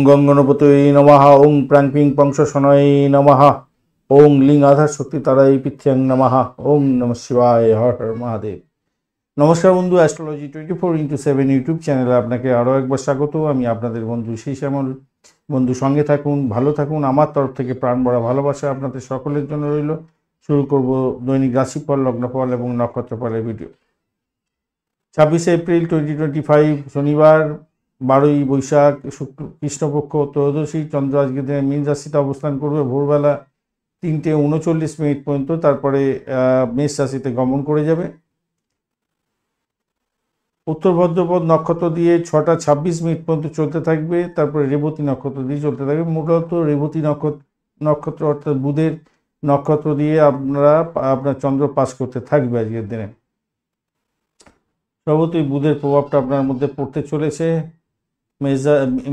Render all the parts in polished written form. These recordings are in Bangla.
গং গণপতয়ে নমঃ। ওং প্রাং পিং পংসশনয়ে নমঃ। ওং লিং আধার শক্তি তারাই পিথ্যাং নমঃ। ওং নমঃ শিবায়। হর হর মহাদেব। নমস্কার বন্ধু, অ্যাস্ট্রোলজি 24x7 ইউটিউব চ্যানেলে আপনাকে আরও একবার স্বাগত। আমি আপনাদের বন্ধু শ্যামল। বন্ধু সঙ্গে থাকুন, ভালো থাকুন। আমার তরফ থেকে প্রাণ ভরা ভালোবাসা আপনাদের সকলের জন্য রইল। শুরু করব দৈনিক রাশিফল, লগ্নফল এবং নক্ষত্রফলের ভিডিও। 26 এপ্রিল 2025 শনিবার, 12ই বৈশাখ, শুক্ল কৃষ্ণপক্ষ ত্রয়োদশী। চন্দ্র আজকে দিনে মীন রাশিতে অবস্থান করবে ভোরবেলা 3:39 পর্যন্ত, তারপরে মেষ রাশিতে গমন করে যাবে। উত্তর ভাদ্রপদ নক্ষত্র দিয়ে 6:26 পর্যন্ত চলতে থাকবে, তারপরে রেবতী নক্ষত্র দিয়ে চলতে থাকবে। মূলত রেবতী নক্ষত্র অর্থাৎ বুধের নক্ষত্র দিয়ে আপনার চন্দ্র পাস করতে থাকবে আজকের দিনে। স্বভাবতই বুধের প্রভাবটা আপনার মধ্যে পড়তে চলেছে।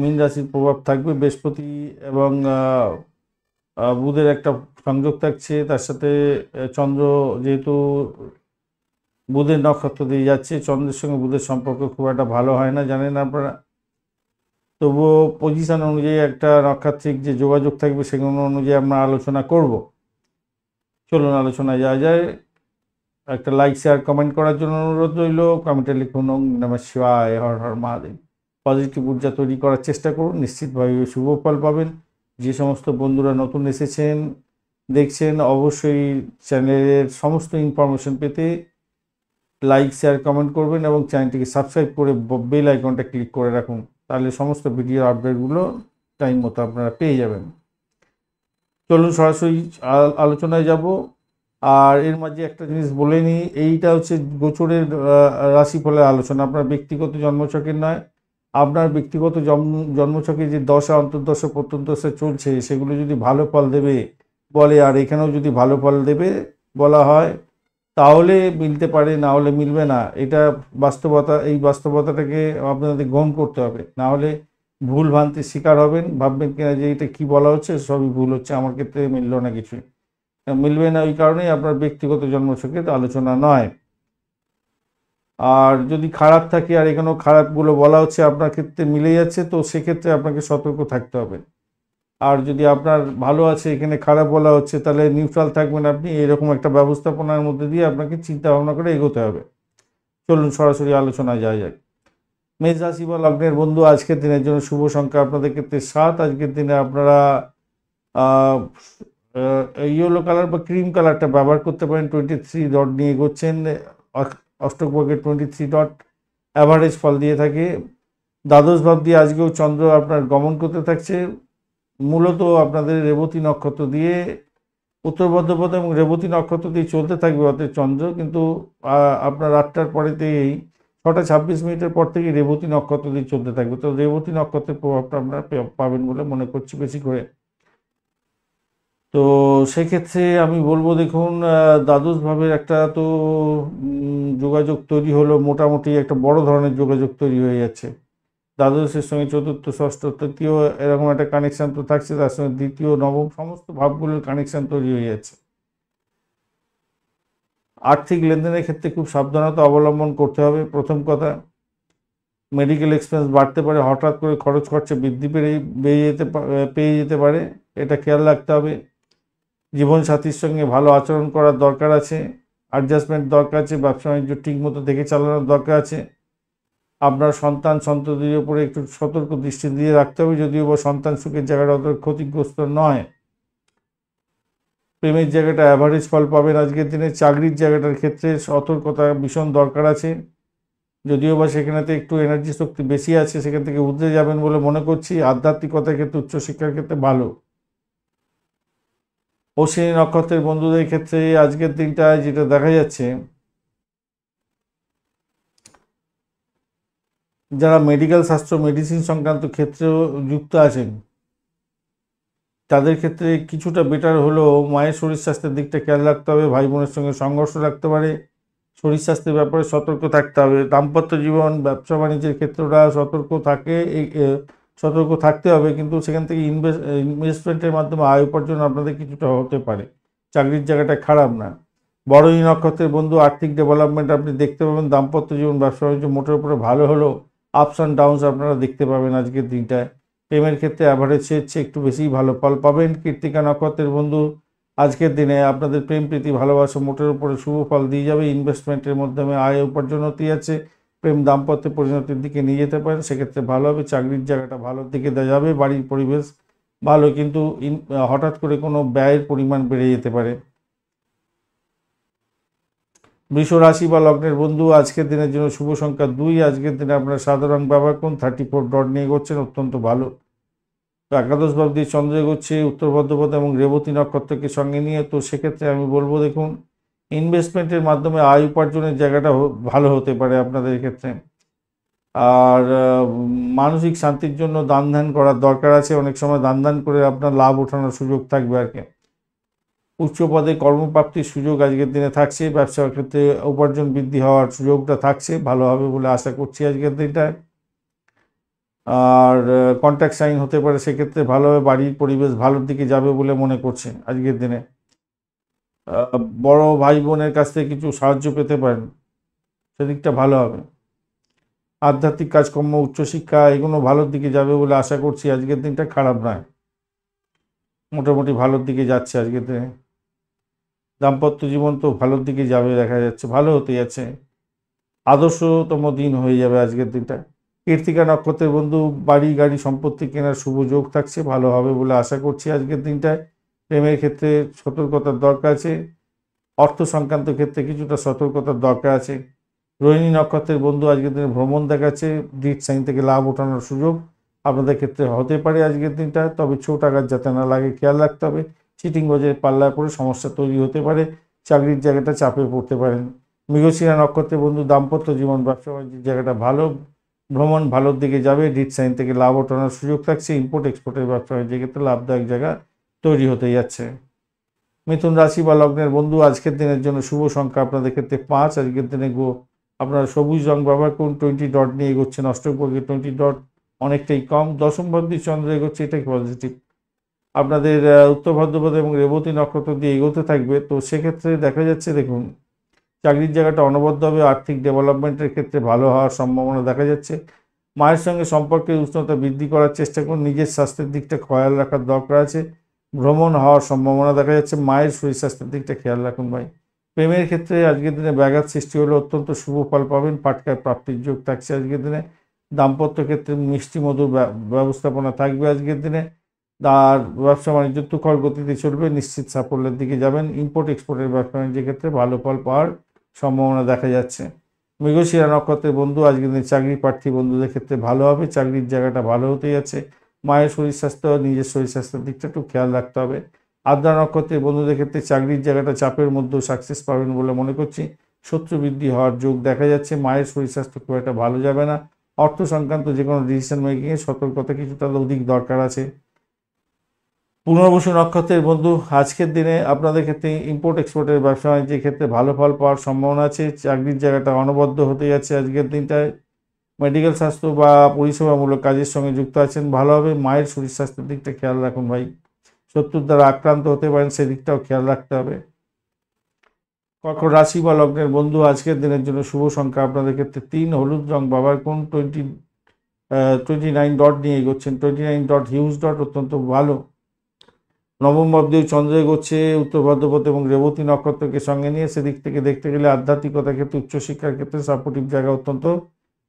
মীন রাশির প্রভাব থাকবে। বৃহস্পতি এবং বুধের একটা সংযোগ থাকছে, তার সাথে চন্দ্র যেহেতু বুধের নক্ষত্র দিয়ে যাচ্ছে, চন্দ্রের সঙ্গে বুধের সম্পর্ক খুব একটা ভালো হয় না, জানেন আপনারা। তবুও পজিশন অনুযায়ী একটা নক্ষত্রিক যে যোগাযোগ থাকবে সেগুলো অনুযায়ী আমরা আলোচনা করব। চলুন আলোচনায় যাওয়া যায়। একটা লাইক, শেয়ার, কমেন্ট করার জন্য অনুরোধ রইল। কমেন্টে লিখুন ওং নমঃ শিবায়, হর হর মহাদেব। পজিটিভ ঊর্জা তৈরি করার চেষ্টা করুন, নিশ্চিতভাবে শুভ ফল পাবেন। যে সমস্ত বন্ধুরা নতুন এসেছেন, দেখছেন, অবশ্যই চ্যানেলের সমস্ত ইনফরমেশন পেতে লাইক, শেয়ার, কমেন্ট করবেন এবং চ্যানেলটিকে সাবস্ক্রাইব করে বেল আইকনটা ক্লিক করে রাখুন। তাহলে সমস্ত ভিডিও আপডেটগুলো টাইম মতো আপনারা পেয়ে যাবেন। চলুন সরাসরি আলোচনায় যাব। আর এর মাঝে একটা জিনিস বলে নিই, এইটা হচ্ছে গোচরের রাশিফলের আলোচনা, আপনার ব্যক্তিগত জন্মছকের নয়। আপনার ব্যক্তিগত জন্মছকে যে দশা, অন্তর্দশা, প্রত্যন্তদশা চলছে সেগুলো যদি ভালো ফল দেবে বলে, আর এখানেও যদি ভালো ফল দেবে বলা হয় তাহলে মিলতে পারে, না হলে মিলবে না। এটা বাস্তবতা। এই বাস্তবতাটাকে আপনাদের গ্রহণ করতে হবে, না হলে ভুল ভ্রান্তির শিকার হবেন। ভাববেন কিনা যে এটা কি বলা হচ্ছে, সবই ভুল হচ্ছে, আমার ক্ষেত্রে মিলল না, কিছুই মিলবে না। ওই কারণেই আপনার ব্যক্তিগত জন্মছকের আলোচনা নয়। আর যদি খারাপ থাকে, আর এখানেও খারাপগুলো বলা হচ্ছে আপনার ক্ষেত্রে মিলে যাচ্ছে, তো সেক্ষেত্রে আপনাকে সতর্ক থাকতে হবে। আর যদি আপনার ভালো আছে, এখানে খারাপ বলা হচ্ছে, তাহলে নিউট্রাল থাকবেন আপনি। এরকম একটা ব্যবস্থাপনার মধ্যে দিয়ে আপনাকে চিন্তা ভাবনা করে এগোতে হবে। চলুন সরাসরি আলোচনায় যাওয়া যাক। মেষ রাশি বা লগ্নের বন্ধু, আজকের দিনের জন্য শুভ সংখ্যা আপনাদের ক্ষেত্রে 7। আজকের দিনে আপনারা ইয়েলো কালার বা ক্রিম কালারটা ব্যবহার করতে পারেন। 23 ডট নিয়ে এগোচ্ছেন। অষ্টক ভাগে 23 ডট অ্যাভারেজ ফল দিয়ে থাকে। দ্বাদশ ভাব দিয়ে আজকেও চন্দ্র আপনার গমন করতে থাকছে। মূলত আপনাদের রেবতী নক্ষত্র দিয়ে, উত্তর ভাদ্রপদ এবং রেবতী নক্ষত্র দিয়ে চলতে থাকবে অর্থাৎ চন্দ্র, কিন্তু আপনার 8টার পরেতেই 6:26 পর থেকে রেবতী নক্ষত্র দিয়ে চলতে থাকবে। তো রেবতী নক্ষত্রের প্রভাবটা আপনারা পাবেন বলে মনে করছি বেশি করে। তো সেক্ষেত্রে আমি বলবো, দেখুন, দ্বাদশ ভাবের একটা তো যোগাযোগ তৈরি হলো, মোটামুটি একটা বড় ধরনের যোগাযোগ তৈরি হয়ে যাচ্ছে। দ্বাদশের সঙ্গে চতুর্থ, ষষ্ঠ, তৃতীয় এরকম একটা কানেকশান তো থাকছে, তার সঙ্গে দ্বিতীয়, নবম সমস্ত ভাবগুলোর কানেকশান তৈরি হয়ে যাচ্ছে। আর্থিক লেনদেনের ক্ষেত্রে খুব সাবধানতা অবলম্বন করতে হবে। প্রথম কথা, মেডিকেল এক্সপেন্স বাড়তে পারে, হঠাৎ করে খরচ খরচা বৃদ্ধি পেয়ে যেতে পারে, এটা খেয়াল রাখতে হবে। জীবনসাথীর সঙ্গে ভালো আচরণ করার দরকার আছে, অ্যাডজাস্টমেন্ট দরকার আছে, ব্যবসা বাণিজ্য ঠিক মতো দেখে চালানোর দরকার আছে। আপনার সন্ততির উপরে একটু সতর্ক দৃষ্টি দিয়ে রাখতে হবে, যদিও বা সন্তান সুখের জায়গাটা অত ক্ষতিগ্রস্ত নয়। প্রেমের জায়গাটা অ্যাভারেজ ফল পাবেন আজকের দিনে। চাকরির জায়গাটার ক্ষেত্রে সতর্কতা ভীষণ দরকার আছে, যদিও বা সেখানেতে একটু এনার্জি শক্তি বেশি আছে, সেখান থেকে উঠে যাবেন বলে মনে করছি। আধ্যাত্মিকতার ক্ষেত্রে, উচ্চশিক্ষার ক্ষেত্রে ভালো। অশ্বিনী নক্ষত্রের বন্ধুদের ক্ষেত্রে আজকের দিনটায় যেটা দেখা যাচ্ছে, যারা মেডিকেল শাস্ত্র, মেডিসিন সংক্রান্ত ক্ষেত্রেও যুক্ত আছেন, তাদের ক্ষেত্রে কিছুটা বেটার হলেও মায়ের শরীর স্বাস্থ্যের দিকটা খেয়াল রাখতে হবে। ভাই বোনের সঙ্গে সংঘর্ষ রাখতে পারে, শরীর স্বাস্থ্যের ব্যাপারে সতর্ক থাকতে হবে। দাম্পত্য জীবন, ব্যবসা বাণিজ্যের ক্ষেত্রটা সতর্ক থাকতে হবে, কিন্তু সেখান থেকে ইনভেস্টমেন্টের মাধ্যমে আয় উপার্জন আপনাদের কিছুটা হতে পারে। চাকরির জায়গাটা খারাপ না। বড়ই নক্ষত্রের বন্ধু, আর্থিক ডেভেলপমেন্ট আপনি দেখতে পাবেন। দাম্পত্য জীবন, ব্যবসা বাণিজ্য মোটের উপরে ভালো হলেও আপস অ্যান্ড ডাউনস আপনারা দেখতে পাবেন আজকের দিনটায়। প্রেমের ক্ষেত্রে অ্যাভারেজের চেয়ে একটু বেশি ভালো ফল পাবেন। কৃত্তিকা নক্ষত্রের বন্ধু আজকের দিনে আপনাদের প্রেম প্রীতি ভালোবাসা মোটের উপরে শুভ ফল দিয়ে যাবে। ইনভেস্টমেন্টের মাধ্যমে আয় উপার্জন হতে আছে, প্রেম দাম্পত্যে পরিণতির দিকে নিয়ে যেতে পারেন, সেক্ষেত্রে ভালো হবে। চাকরির জায়গাটা ভালোর দিকে দেওয়া যাবে, বাড়ির পরিবেশ ভালো, কিন্তু হঠাৎ করে কোনো ব্যয়ের পরিমাণ বেড়ে যেতে পারে। বৃষ রাশি বা লগ্নের বন্ধু আজকের দিনের জন্য শুভ সংখ্যা 2। আজকের দিনে আপনার সাদা রং ব্যবহার করুন, 34 ডট নিয়ে এগোচ্ছেন, অত্যন্ত ভালো। তো একাদশ ভাব দিয়ে চন্দ্র এগোচ্ছে উত্তর ভদ্রপদ এবং রেবতী নক্ষত্রকে সঙ্গে নিয়ে, তো সেক্ষেত্রে আমি বলবো দেখুন ইনভেস্টমেন্টের মাধ্যমে আয় উপার্জনের জায়গাটা ভালো হতে পারে আপনাদের ক্ষেত্রে। আর মানসিক শান্তির জন্য দান ধ্যান করার দরকার আছে, অনেক সময় দান ধ্যান করে আপনার লাভ ওঠানোর সুযোগ থাকবে আর কি। উচ্চ পদে কর্মপ্রাপ্তির সুযোগ আজকের দিনে থাকছে, ব্যবসার ক্ষেত্রে উপার্জন বৃদ্ধি হওয়ার সুযোগটা থাকছে, ভালো হবে বলে আশা করছি আজকের দিনটায়। আর কন্ট্রাক্ট সাইন হতে পারে, সেক্ষেত্রে ভালো হবে, বাড়ির পরিবেশ ভালোর দিকে যাবে বলে মনে করছে আজকের দিনে। বড় ভাই বোনের কাছ থেকে কিছু সাহায্য পেতে পারেন, সেদিকটা ভালো হবে। আধ্যাত্মিক কাজকর্ম উচ্চশিক্ষা এগুলো ভালোর দিকে যাবে বলে আশা করছি, আজকের দিনটা খারাপ নয়, মোটামুটি ভালোর দিকে যাচ্ছে আজকের দিনে। দাম্পত্য জীবন তো ভালোর দিকে যাবে দেখা যাচ্ছে, ভালো হতে যাচ্ছে, আদর্শতম দিন হয়ে যাবে আজকের দিনটা। কৃত্তিকা নক্ষত্রের বন্ধু বাড়ি গাড়ি সম্পত্তি কেনার শুভ যোগ থাকছে, ভালো হবে বলে আশা করছি আজকের দিনটায়। প্রেমের ক্ষেত্রে সতর্কতার দরকার আছে, অর্থ সংক্রান্ত ক্ষেত্রে কিছুটা সতর্কতার দরকার আছে। রোহিণী নক্ষত্রের বন্ধু আজকের দিনে ভ্রমণ দেখাচ্ছে, ডিট সাইন থেকে লাভ ওঠানোর সুযোগ আপনাদের ক্ষেত্রে হতে পারে আজকের দিনটা, তবে ছোট আঘাত যাতে না লাগে খেয়াল রাখতে হবে। চিটিং বাজের পাল্লায় পড়ে সমস্যা তৈরি হতে পারে, চাকরির জায়গাটা চাপে পড়তে পারেন। মৃগশিরা নক্ষত্রের বন্ধু দাম্পত্য জীবন ব্যবসা বাণিজ্যের জায়গাটা ভালো, ভ্রমণ ভালোর দিকে যাবে, ডিট সাইন থেকে লাভ ওঠানোর সুযোগ থাকছে, ইম্পোর্ট এক্সপোর্টের ব্যবসা বাণিজ্যের ক্ষেত্রে লাভদায়ক জায়গা তৈরি হতে যাচ্ছে। মিথুন রাশি বা লগ্নের বন্ধু আজকের দিনের জন্য শুভ সংখ্যা আপনাদের ক্ষেত্রে 5। আজকের দিনে আপনারা সবুজ রং ব্যবহার করুন, 20 ডট নিয়ে এগোচ্ছেন, অষ্টকবর্গে 20 ডট অনেকটাই কম। দশম ভাব দিয়ে চন্দ্র এগোচ্ছে, এটাই পজিটিভ। আপনাদের উত্তর ভাদ্রপদ এবং রেবতী নক্ষত্র দিয়ে এগোতে থাকবে, তো সেক্ষেত্রে দেখা যাচ্ছে দেখুন চাকরির জায়গাটা অনবদ্য হবে, আর্থিক ডেভেলপমেন্টের ক্ষেত্রে ভালো হওয়ার সম্ভাবনা দেখা যাচ্ছে। মায়ের সঙ্গে সম্পর্কের উষ্ণতা বৃদ্ধি করার চেষ্টা করুন, নিজের স্বাস্থ্যের দিকটা খেয়াল রাখার দরকার আছে। ভ্রমণ হওয়ার সম্ভাবনা দেখা যাচ্ছে, মায়ের শরীর স্বাস্থ্যের দিকটা খেয়াল রাখুন ভাই। প্রেমের ক্ষেত্রে আজকের দিনে ব্যাঘাত সৃষ্টি হলে অত্যন্ত শুভ ফল পাবেন, পাটকার প্রাপ্তির যোগ থাকছে আজকের দিনে। দাম্পত্য ক্ষেত্রে মিষ্টি মধুর ব্যবস্থাপনা থাকবে আজকের দিনে। আর ব্যবসা বাণিজ্য তুখর গতিতে চলবে, নিশ্চিত সাফল্যের দিকে যাবেন। ইম্পোর্ট এক্সপোর্টের ব্যবসা বাণিজ্যের ক্ষেত্রে ভালো ফল পাওয়ার সম্ভাবনা দেখা যাচ্ছে। মৃগশিরা নক্ষত্রের বন্ধু আজকের দিনে চাকরি প্রার্থী বন্ধুদের ক্ষেত্রে ভালো হবে, চাকরির জায়গাটা ভালো হতে যাচ্ছে। মায়ের শরীর স্বাস্থ্য, নিজের শরীর স্বাস্থ্যের দিকটা একটু খেয়াল রাখতে হবে। আদ্রা নক্ষত্রের বন্ধুদের ক্ষেত্রে চাকরির জায়গাটা চাপের মধ্যেও সাকসেস পাবেন বলে মনে করছি, শত্রু বৃদ্ধি হওয়ার যোগ দেখা যাচ্ছে। মায়ের শরীর স্বাস্থ্য খুব একটা ভালো যাবে না, অর্থ সংক্রান্ত যে কোনো ডিসিশন মেকিংয়ে সতর্কতা কিছুটা অধিক দরকার আছে। পুনর্বসু নক্ষত্রের বন্ধু আজকের দিনে আপনাদের ক্ষেত্রে ইম্পোর্ট এক্সপোর্টের ব্যবসা বাণিজ্যের ক্ষেত্রে ভালো ফল পাওয়ার সম্ভাবনা আছে, চাকরির জায়গাটা অনবদ্য হতে যাচ্ছে আজকের দিনটায়। মেডিকেল স্বাস্থ্য বা পরিষেবামূলক কাজের সঙ্গে যুক্ত আছেন, ভালো হবে। মায়ের শরীর স্বাস্থ্যের দিকটা খেয়াল রাখুন ভাই, শত্রুর দ্বারা আক্রান্ত হতে পারেন, সেদিকটাও খেয়াল রাখতে হবে। কর্কট রাশি বা লগ্নের বন্ধু আজকের দিনের জন্য শুভ সংখ্যা আপনাদের ক্ষেত্রে 3। হলুদ রং ব্যবহার করুন, 29 ডট নিয়ে এগোচ্ছেন, 29 ডট হিউজ ডট অত্যন্ত ভালো। নবম ভাব দিয়ে চন্দ্র এগোচ্ছে উত্তর ভাদ্রপদ এবং রেবতী নক্ষত্রকে সঙ্গে নিয়ে, সেদিক থেকে দেখতে গেলে আধ্যাত্মিকতার ক্ষেত্রে উচ্চশিক্ষার ক্ষেত্রে সাপোর্টিভ জায়গা অত্যন্ত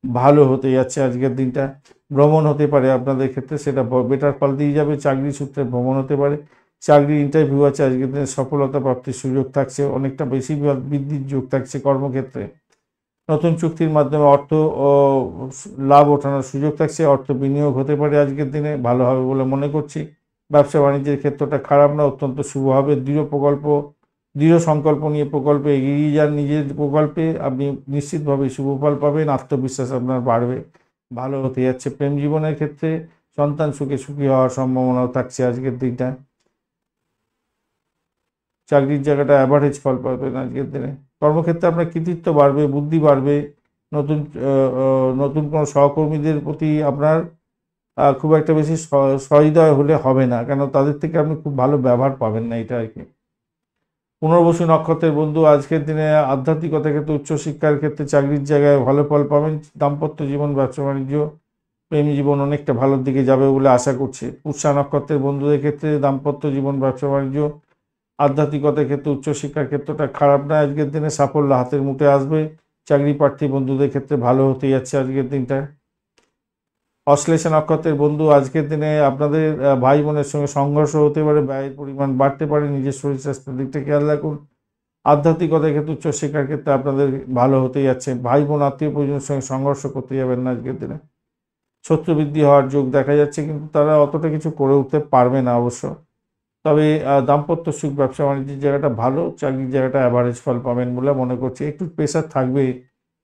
ভালো হতে যাচ্ছে আজকের দিনটা। ভ্রমণ হতে পারে আপনাদের ক্ষেত্রে, সেটা বেটার ফল দিয়ে যাবে। চাকরি সূত্রে ভ্রমণ হতে পারে, চাকরির ইন্টারভিউ আছে আজকের দিনে, সফলতা প্রাপ্তির সুযোগ থাকছে, অনেকটা বেশি বৃদ্ধির যোগ থাকছে কর্মক্ষেত্রে। নতুন চুক্তির মাধ্যমে অর্থ ও লাভ ওঠানোর সুযোগ থাকছে, অর্থ বিনিয়োগ হতে পারে আজকের দিনে, ভালো হবে বলে মনে করছি। ব্যবসা বাণিজ্যের ক্ষেত্রটা খারাপ না, অত্যন্ত শুভ হবে। দৃঢ় সংকল্প নিয়ে প্রকল্পে এগিয়ে যান, নিজের প্রকল্পে আপনি নিশ্চিতভাবে শুভ ফল পাবেন, আত্মবিশ্বাস আপনার বাড়বে, ভালো হতে যাচ্ছে। প্রেম জীবনের ক্ষেত্রে সন্তান সুখী হওয়ার সম্ভাবনাও থাকছে আজকের দিনটা। চাকরির জায়গাটা অ্যাভারেজ ফল পাবেন আজকের দিনে। কর্মক্ষেত্রে আপনার কৃতিত্ব বাড়বে, বুদ্ধি বাড়বে। নতুন নতুন কোনো সহকর্মীদের প্রতি আপনার খুব একটা বেশি সহৃদয় হলে হবে না, কেন তাদের থেকে আপনি খুব ভালো ব্যবহার পাবেন না, এটা আর কি। পুনর্বসু নক্ষত্রের বন্ধু আজকের দিনে আধ্যাত্মিকতার ক্ষেত্রে উচ্চশিক্ষার ক্ষেত্রে চাকরির জায়গায় ভালো ফল পাবেন। দাম্পত্য জীবন ব্যবসা বাণিজ্য প্রেম জীবন অনেকটা ভালোর দিকে যাবে বলে আশা করছি। পুষ্যা নক্ষত্রের বন্ধুদের ক্ষেত্রে দাম্পত্য জীবন, ব্যবসা বাণিজ্য, আধ্যাত্মিকতার ক্ষেত্রে, উচ্চশিক্ষার ক্ষেত্রটা খারাপ না, আজকের দিনে সাফল্য হাতের মুঠে আসবে। চাকরি প্রার্থী বন্ধুদের ক্ষেত্রে ভালো হতে যাচ্ছে আজকের দিনটা। অশ্লেষা নক্ষত্রের বন্ধু, আজকের দিনে আপনাদের ভাই বোনের সঙ্গে সংঘর্ষ হতে পারে, ব্যয়ের পরিমাণ বাড়তে পারে, নিজের শরীর স্বাস্থ্যের দিকটা খেয়াল রাখুন। আধ্যাত্মিকতার ক্ষেত্রে, উচ্চশিক্ষার ক্ষেত্রে আপনাদের ভালো হতে যাচ্ছে। ভাই বোন আত্মীয় পরিজনের সঙ্গে সংঘর্ষ করতে যাবেন না আজকের দিনে। শত্রু বৃদ্ধি হওয়ার যোগ দেখা যাচ্ছে, কিন্তু তারা অতটা কিছু করে উঠতে পারবে না অবশ্য। তবে দাম্পত্য সুখ, ব্যবসা বাণিজ্যের জায়গাটা ভালো, চাকরির জায়গাটা অ্যাভারেজ ফল পাবেন বলে মনে করছি। একটু প্রেশার থাকবে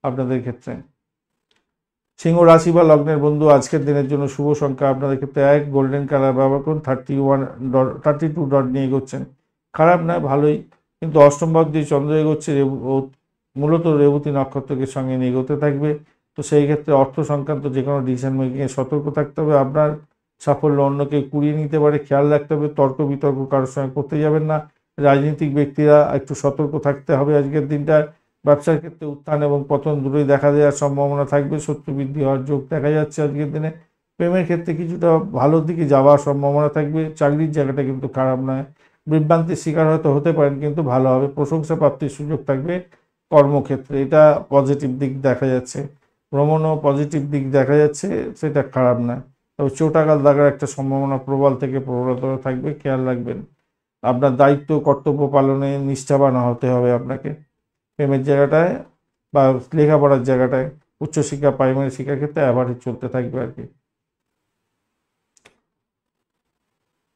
আপনাদের ক্ষেত্রে। সিংহ রাশি বা লগ্নের বন্ধু, আজকের দিনের জন্য শুভ সংখ্যা আপনাদের ক্ষেত্রে 1, গোল্ডেন কালার ব্যবহার করুন। 32 ডট নিয়ে এগোচ্ছেন, খারাপ নয়, ভালোই। কিন্তু অষ্টম ভাব দিয়ে চন্দ্র এগোচ্ছে, মূলত রেবতী নক্ষত্রকে সঙ্গে নিয়ে এগোতে থাকবে। তো সেই ক্ষেত্রে অর্থ সংক্রান্ত যে কোনো ডিসিশন মেকিংয়ে সতর্ক থাকতে হবে। আপনার সাফল্য অন্যকে কুড়িয়ে নিতে পারে, খেয়াল রাখতে হবে। তর্ক বিতর্ক কারোর সঙ্গে করতে যাবেন না। রাজনীতিক ব্যক্তিরা একটু সতর্ক থাকতে হবে আজকের দিনটা। ব্যবসার ক্ষেত্রে উত্থান এবং পতন দুটোই দেখা দেওয়ার সম্ভাবনা থাকবে। শত্রু বৃদ্ধি হওয়ার যোগ দেখা যাচ্ছে আজকের দিনে। প্রেমের ক্ষেত্রে কিছুটা ভালোর দিকে যাওয়ার সম্ভাবনা থাকবে। চাকরির জায়গাটা কিন্তু খারাপ নয়। বিভ্রান্তির শিকার হয়তো হতে পারেন, কিন্তু ভালো হবে। প্রশংসা প্রাপ্তির সুযোগ থাকবে কর্মক্ষেত্রে, এটা পজিটিভ দিক দেখা যাচ্ছে। ভ্রমণও পজিটিভ দিক দেখা যাচ্ছে, সেটা খারাপ নয়। তবে চোটাঘাত লাগার একটা সম্ভাবনা প্রবল থেকে প্রবলতর থাকবে, খেয়াল রাখবেন। আপনার দায়িত্ব কর্তব্য পালনে নিষ্ঠাবান হতে হবে আপনাকে। প্রেমের জায়গাটায় বা লেখাপড়ার জায়গাটায়, উচ্চশিক্ষা, প্রাইমারি শিক্ষার ক্ষেত্রে অ্যাভারেজ চলতে থাকবে আর কি।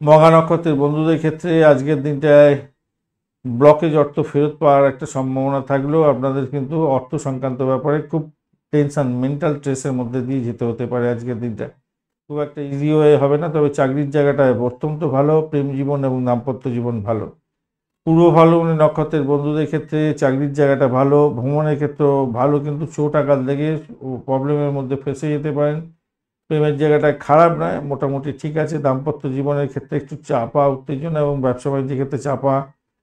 মঘা নক্ষত্রের বন্ধুদের ক্ষেত্রে আজকের দিনটায় ব্লকেজ অর্থ ফেরত পাওয়ার একটা সম্ভাবনা থাকলেও আপনাদের কিন্তু অর্থ সংক্রান্ত ব্যাপারে খুব টেনশন, মেন্টাল স্ট্রেসের মধ্যে দিয়ে যেতে হতে পারে আজকের দিনটা। খুব একটা ইজি ওয়ে হবে না। তবে চাকরির জায়গাটায় অত্যন্ত ভালো, প্রেম জীবন এবং দাম্পত্য জীবন ভালো। পূর্ব ফাল্গুনী নক্ষত্রের বন্ধুদের ক্ষেত্রে চাকরির জায়গাটা ভালো, ভ্রমণের ক্ষেত্রেও ভালো, কিন্তু চোট আঘাত লেগে প্রবলেমের মধ্যে ফেঁসে যেতে পারেন। প্রেমের জায়গাটা খারাপ নয়, মোটামুটি ঠিক আছে। দাম্পত্য জীবনের ক্ষেত্রে একটু চাপা উত্তেজনা এবং ব্যবসা বাণিজ্যের ক্ষেত্রে চাপা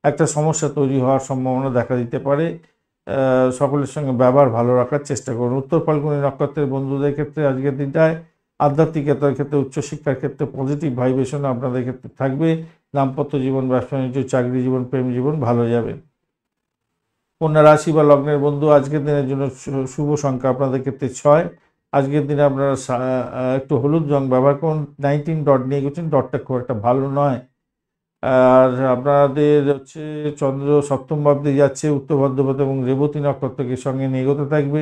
একটা সমস্যা তৈরি হওয়ার সম্ভাবনা দেখা দিতে পারে। সকলের সঙ্গে ব্যবহার ভালো রাখার চেষ্টা করুন। উত্তর ফাল্গুনী নক্ষত্রের বন্ধুদের ক্ষেত্রে আজকের দিনটায় আধ্যাত্মিকতার ক্ষেত্রে, উচ্চশিক্ষার ক্ষেত্রে পজিটিভ ভাইব্রেশন আপনাদের ক্ষেত্রে থাকবে। দাম্পত্য জীবন, ব্যবসা বাণিজ্য, চাকরি জীবন, প্রেম জীবন ভালো যাবে। কন্যা রাশি বা লগ্নের বন্ধু, আজকের দিনের জন্য শুভ সংখ্যা আপনাদের ক্ষেত্রে 6। আজকের দিনে আপনারা একটু হলুদ রং ব্যবহার করুন। 19 ডট নিয়ে গেছেন, ডটটা খুব একটা ভালো নয়। আর আপনাদের হচ্ছে চন্দ্র সপ্তম ভাব দিয়ে যাচ্ছে, উত্তর ভাদ্রপদ এবং রেবতী নক্ষত্রকে সঙ্গে নিয়ে এগোতে থাকবে।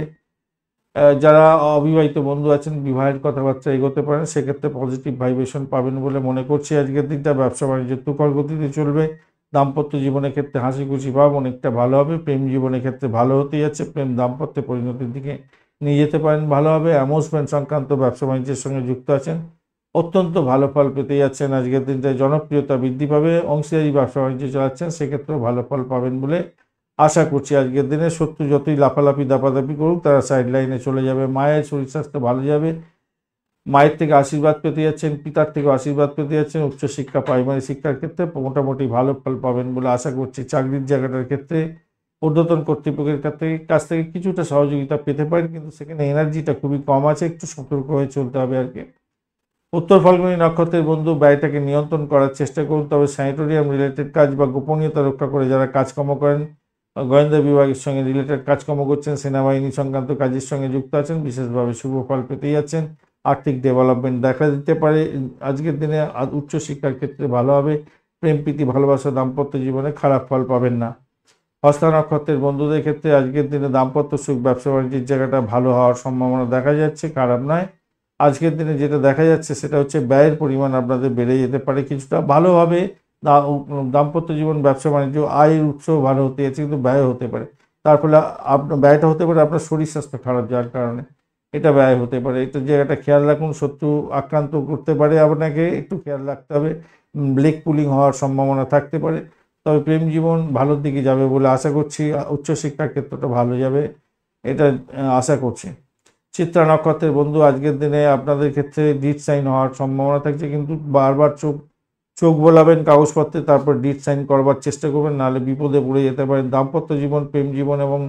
যারা অবিবাহিত বন্ধু আছেন, বিবাহের কথাবার্তা এগোতে পারেন, সেক্ষেত্রে পজিটিভ ভাইব্রেশন পাবেন বলে মনে করছি। আজকের দিনটা ব্যবসা বাণিজ্য তুখর গতিতে চলবে। দাম্পত্য জীবনের ক্ষেত্রে হাসি খুশি ভাব অনেকটা ভালো হবে। প্রেম জীবনের ক্ষেত্রে ভালো হতে যাচ্ছে, প্রেম দাম্পত্যে পরিণতির দিকে নিয়ে যেতে পারেন, ভালো হবে। অ্যামুজমেন্ট সংক্রান্ত ব্যবসা বাণিজ্যের সঙ্গে যুক্ত আছেন, অত্যন্ত ভালো ফল পেতে যাচ্ছেন। আজকের দিনটায় জনপ্রিয়তা বৃদ্ধি পাবে। অংশীদারি ব্যবসা বাণিজ্য চালাচ্ছেন, সেক্ষেত্রেও ভালো ফল পাবেন বলে আশা করছি। আজকের দিনে শত্রু যতই লাফালাফি দাপাদাপি করুক, তারা সাইড লাইনে চলে যাবে। মায়ের শরীর স্বাস্থ্য ভালো যাবে। মায়ের থেকে আশীর্বাদ পেতে যাচ্ছেন, পিতার থেকে আশীর্বাদ পেতে যাচ্ছেন। উচ্চশিক্ষা, প্রাইমারি শিক্ষার ক্ষেত্রে মোটামুটি ভালো ফল পাবেন বলে আশা করছি। চাকরির জায়গাটার ক্ষেত্রে ঊর্ধ্বতন কর্তৃপক্ষের কাছ থেকে কিছুটা সহযোগিতা পেতে পারেন, কিন্তু সেখানে এনার্জিটা খুবই কম আছে, একটু সতর্ক হয়ে চলতে হবে আর কি। উত্তর ফাল্গুনী নক্ষত্রের বন্ধু, ব্যয়টাকে নিয়ন্ত্রণ করার চেষ্টা করুন। তবে স্যানিটোরিয়াম রিলেটেড কাজ বা গোপনীয়তা রক্ষা করে যারা কাজকর্ম করেন, গোয়েন্দা বিভাগের সঙ্গে রিলেটেড কাজকর্ম করছেন, সেনাবাহিনী সংক্রান্ত কাজের সঙ্গে যুক্ত আছেন, বিশেষভাবে শুভ ফল পেতে যাচ্ছেন। আর্থিক ডেভেলপমেন্ট দেখা দিতে পারে আজকের দিনে। উচ্চশিক্ষার ক্ষেত্রে ভালো হবে। প্রেম প্রীতি ভালোবাসা দাম্পত্য জীবনে খারাপ ফল পাবেন না। হস্তা নক্ষত্রের বন্ধুদের ক্ষেত্রে আজকের দিনে দাম্পত্য সুখ, ব্যবসা বাণিজ্যের জায়গাটা ভালো হওয়ার সম্ভাবনা দেখা যাচ্ছে, খারাপ নয়। আজকের দিনে যেটা দেখা যাচ্ছে সেটা হচ্ছে ব্যয়ের পরিমাণ আপনাদের বেড়ে যেতে পারে কিছুটা। ভালোভাবে দাম্পত্য জীবন, ব্যবসা বাণিজ্য, আয়ের উৎসও ভালো হতে যাচ্ছে, কিন্তু ব্যয় হতে পারে। তার ফলে আপনার ব্যয়টা হতে পারে আপনার শরীর স্বাস্থ্য খারাপ যাওয়ার কারণে, এটা ব্যয় হতে পারে। এটা জায়গাটা খেয়াল রাখুন। শত্রু আক্রান্ত করতে পারে, আপনাকে একটু খেয়াল রাখতে হবে। ব্লেক পুলিং হওয়ার সম্ভাবনা থাকতে পারে। তবে প্রেম জীবন ভালোর দিকে যাবে বলে আশা করছি। উচ্চশিক্ষার ক্ষেত্রটা ভালো যাবে, এটা আশা করছি। চিত্রা নক্ষত্রের বন্ধু, আজকের দিনে আপনাদের ক্ষেত্রে ডিট সাইন হওয়ার সম্ভাবনা থাকছে, কিন্তু বারবার চোখ বোলাবেন কাগজপত্রে, তারপর ডিট সাইন করবার চেষ্টা করবেন, নাহলে বিপদে পড়ে যেতে পারেন। দাম্পত্য জীবন, প্রেম জীবন এবং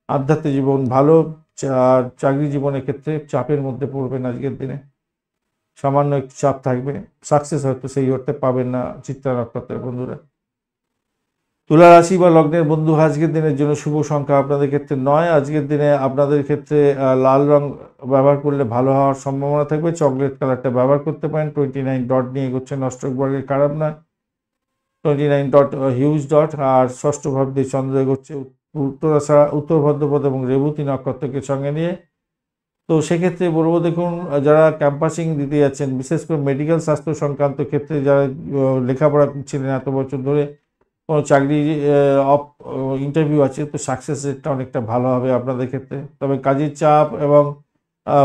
আধ্যাত্মিক জীবন ভালো। আর চাকরি জীবনের ক্ষেত্রে চাপের মধ্যে পড়বেন আজকের দিনে। সামান্য একটু চাপ থাকবে, সাকসেস হয়তো সেই অর্থে পাবেন না চিত্রা নক্ষত্রের বন্ধুরা। তুলা রাশি বা লগ্নের বন্ধু, আজকের দিনের জন্য শুভ সংখ্যা আপনাদের ক্ষেত্রে 9। আজকের দিনে আপনাদের ক্ষেত্রে লাল রং ব্যবহার করলে ভালো হওয়ার সম্ভাবনা থাকবে। চকলেট কালারটা ব্যবহার করতে পারেন। 29 ডট নিয়ে এগোচ্ছেন, অষ্টক বর্গের খারাপ না। 29 ডট হিউজ ডট। আর ষষ্ঠ ভাব দিয়ে চন্দ্র এগোচ্ছে উত্তরাষাঢ়া, উত্তর ভাদ্রপদ এবং রেবতী নক্ষত্রকে সঙ্গে নিয়ে। তো সেক্ষেত্রে বলবো, দেখুন যারা ক্যাম্পাসিং দিতে যাচ্ছেন, বিশেষ করে মেডিকেল স্বাস্থ্য সংক্রান্ত ক্ষেত্রে যারা লেখাপড়া করছিলেন এত বছর ধরে, কোনো চাকরি ইন্টারভিউ আছে, তো সাকসেস রেটটা অনেকটা ভালো হবে আপনাদের ক্ষেত্রে। তবে কাজের চাপ এবং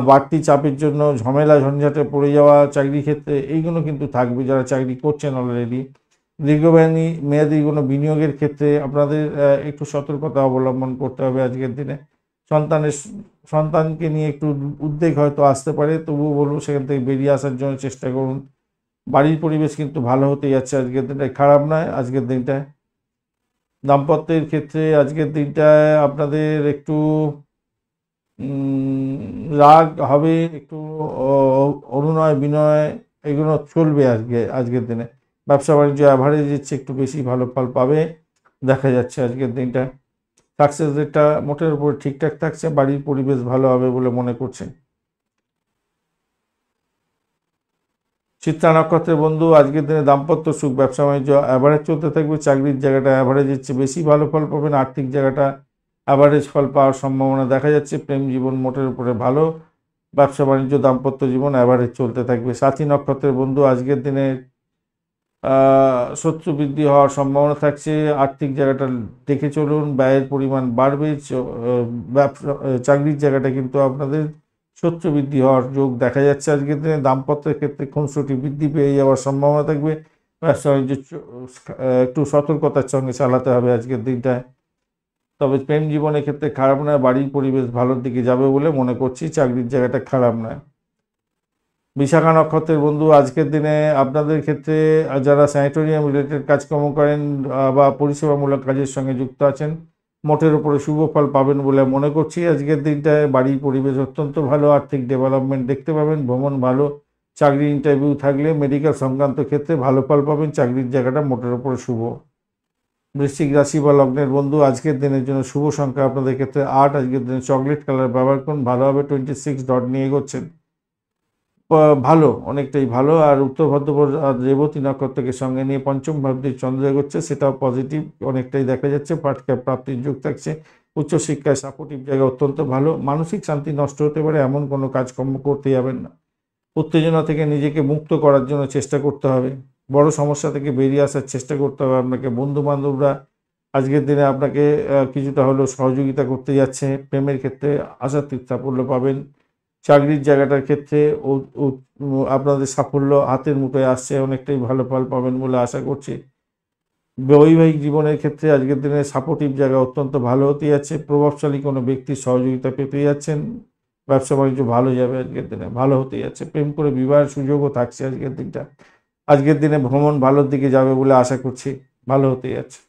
বাড়তি চাপের জন্য ঝামেলা ঝঞ্ঝাটে পড়ে যাওয়া চাকরির ক্ষেত্রে, এইগুলো কিন্তু থাকবে যারা চাকরি করছেন অলরেডি। দীর্ঘমেয়াদী মেয়াদী কোনো বিনিয়োগের ক্ষেত্রে আপনাদের একটু সতর্কতা অবলম্বন করতে হবে আজকের দিনে। সন্তানকে নিয়ে একটু উদ্বেগ হয়তো আসতে পারে, তবুও বলবো সেখান থেকে বেরিয়ে আসার জন্য চেষ্টা করুন। বাড়ির পরিবেশ কিন্তু ভালো হতে যাচ্ছে আজকের দিনটায়, খারাপ নয় আজকের দিনটায়। দাম্পত্যের ক্ষেত্রে আজকের দিনটায় আপনাদের একটু রাগ হবে, একটু অনুনয় বিনয় এগুলো চলবে আজকের দিনে। ব্যবসা বাণিজ্য অ্যাভারেজের চেয়ে একটু বেশি ভালো ফল পাবে দেখা যাচ্ছে আজকের দিনটা। সাকসেস রেটটা মোটের উপর ঠিকঠাক থাকছে, বাড়ির পরিবেশ ভালো হবে বলে মনে করছেন। চিত্রা নক্ষত্রের বন্ধু, আজকের দিনে দাম্পত্য সুখ, ব্যবসা বাণিজ্য অ্যাভারেজ চলতে থাকবে। চাকরির জায়গাটা অ্যাভারেজের চেয়ে বেশি ভালো ফল পাবেন। আর্থিক জায়গাটা অ্যাভারেজ ফল পাওয়ার সম্ভাবনা দেখা যাচ্ছে। প্রেম জীবন মোটের উপরে ভালো। ব্যবসা বাণিজ্য দাম্পত্য জীবন অ্যাভারেজ চলতে থাকবে। সাথী নক্ষত্রের বন্ধু, আজকের দিনে শত্রু বৃদ্ধি হওয়ার সম্ভাবনা থাকছে। আর্থিক জায়গাটা দেখে চলুন, ব্যয়ের পরিমাণ বাড়বে। ব্যবসা চাকরির জায়গাটা কিন্তু আপনাদের শত্রু বৃদ্ধি হওয়ার যোগ দেখা যাচ্ছে আজকের দিনে। দাম্পত্যের ক্ষেত্রে খুনসুটি বৃদ্ধি পেয়ে যাওয়ার সম্ভাবনা থাকবে। ব্যবসা বাণিজ্য একটু সতর্কতার সঙ্গে চালাতে হবে আজকের দিনটায়। তবে প্রেম জীবনের ক্ষেত্রে খারাপ নয়, বাড়ির পরিবেশ ভালোর দিকে যাবে বলে মনে করছি। চাকরির জায়গাটা খারাপ নয়। বিশাখা নক্ষত্রের বন্ধু, আজকের দিনে আপনাদের ক্ষেত্রে যারা স্যানিটোরিয়াম রিলেটেড কাজকর্ম করেন বা পরিষেবামূলক কাজের সঙ্গে যুক্ত আছেন, মোটের উপরে শুভ ফল পাবেন বলে মনে করছি। আজকের দিনটায় বাড়ির পরিবেশ অত্যন্ত ভালো, আর্থিক ডেভেলপমেন্ট দেখতে পাবেন, ভ্রমণ ভালো। চাকরি ইন্টারভিউ থাকলে মেডিকেল সংক্রান্ত ক্ষেত্রে ভালো ফল পাবেন। চাকরির জায়গাটা মোটের উপরে শুভ। বৃশ্চিক রাশি বা লগ্নের বন্ধু, আজকের দিনের জন্য শুভ সংখ্যা আপনাদের ক্ষেত্রে 8। আজকের দিনে চকলেট কালার ব্যবহার করুন, ভালো হবে। 26 ডট নিয়ে এগোচ্ছেন, ভালো, অনেকটাই ভালো। আর উত্তর ভাদ্রপদ আর রেবতী নক্ষত্রকে সঙ্গে নিয়ে পঞ্চম ভাব দিয়ে চন্দ্র এগোচ্ছে, সেটাও পজিটিভ অনেকটাই দেখা যাচ্ছে। পাঠ্যক্রম প্রাপ্তির যোগ থাকছে। উচ্চশিক্ষায় সাপোর্টিভ জায়গা অত্যন্ত ভালো। মানসিক শান্তি নষ্ট হতে পারে এমন কোনো কাজকর্ম করতে যাবেন না। উত্তেজনা থেকে নিজেকে মুক্ত করার জন্য চেষ্টা করতে হবে। বড় সমস্যা থেকে বেরিয়ে আসার চেষ্টা করতে হবে আপনাকে। বন্ধু বান্ধবরা আজকের দিনে আপনাকে কিছুটা হলেও সহযোগিতা করতে যাচ্ছে। প্রেমের ক্ষেত্রে আশাতীত সাফল্য পাবেন। চাকরির জায়গাটার ক্ষেত্রে আপনাদের সাফল্য হাতের মুঠোয় আসছে, অনেকটাই ভালো ফল পাবেন বলে আশা করছি। বৈবাহিক জীবনের ক্ষেত্রে আজকের দিনে সাপোর্টিভ জায়গা অত্যন্ত ভালো হতে যাচ্ছে। প্রভাবশালী কোনো ব্যক্তির সহযোগিতা পেতে যাচ্ছেন। ব্যবসা বাণিজ্য ভালো যাবে আজকের দিনে, ভালো হতে যাচ্ছে। প্রেম করে বিবাহের সুযোগও থাকছে আজকের দিনটা। আজকের দিনে ভ্রমণ ভালোর দিকে যাবে বলে আশা করছি, ভালো হতে যাচ্ছে।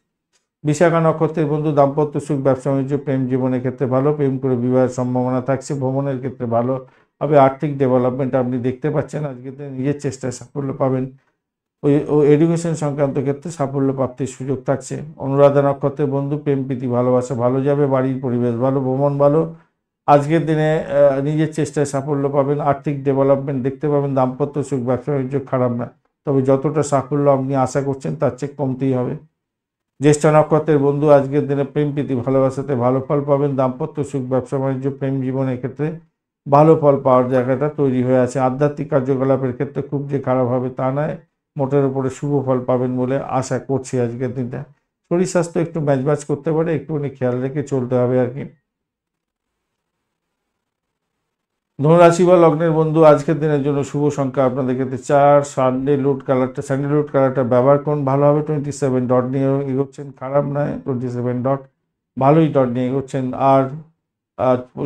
বিশাখা নক্ষত্রের বন্ধু, দাম্পত্য সুখ, ব্যবসা বাণিজ্য, প্রেম জীবনের ক্ষেত্রে ভালো। প্রেম করে বিবাহের সম্ভাবনা থাকছে। ভ্রমণের ক্ষেত্রে ভালো হবে। আর্থিক ডেভেলপমেন্ট আপনি দেখতে পাচ্ছেন আজকের দিনে, নিজের চেষ্টায় সাফল্য পাবেন। ও এডুকেশন সংক্রান্ত ক্ষেত্রে সাফল্য প্রাপ্তির সুযোগ থাকছে। অনুরাধা নক্ষত্রের বন্ধু, প্রেম প্রীতি ভালোবাসা ভালো যাবে। বাড়ির পরিবেশ ভালো, ভ্রমণ ভালো। আজকের দিনে নিজের চেষ্টায় সাফল্য পাবেন। আর্থিক ডেভেলপমেন্ট দেখতে পাবেন। দাম্পত্য সুখ, ব্যবসা বাণিজ্য খারাপ না, তবে যতটা সাফল্য আপনি আশা করছেন তার চেয়ে কমতেই হবে। জ্যেষ্ঠ নক্ষত্রের বন্ধু, আজকের দিনে প্রেম প্রীতি ভালোবাসাতে ভালো ফল পাবেন। দাম্পত্য সুখ, ব্যবসা বাণিজ্য, প্রেম জীবনের ক্ষেত্রে ভালো ফল পাওয়ার জায়গাটা তৈরি হয়ে আছে। আধ্যাত্মিক কার্যকলাপের ক্ষেত্রে খুব যে খারাপ হবে তা নয়, মোটের উপরে শুভ ফল পাবেন বলে আশা করছি আজকের দিনটা। শরীর স্বাস্থ্য একটু ম্যাচম্যাচ করতে পারে, একটুখানি খেয়াল রেখে চলতে হবে আর কি। ধনুরাশি বা লগ্নের বন্ধু, আজকের দিনের জন্য শুভ সংখ্যা আপনাদের ক্ষেত্রে 4। স্যান্ডেলউড কালারটা ব্যবহার করুন, ভালো হবে। 27 ডট নিয়ে এগোচ্ছেন, খারাপ নয়। 27 ডট, ভালোই ডট নিয়ে এগোচ্ছেন। আর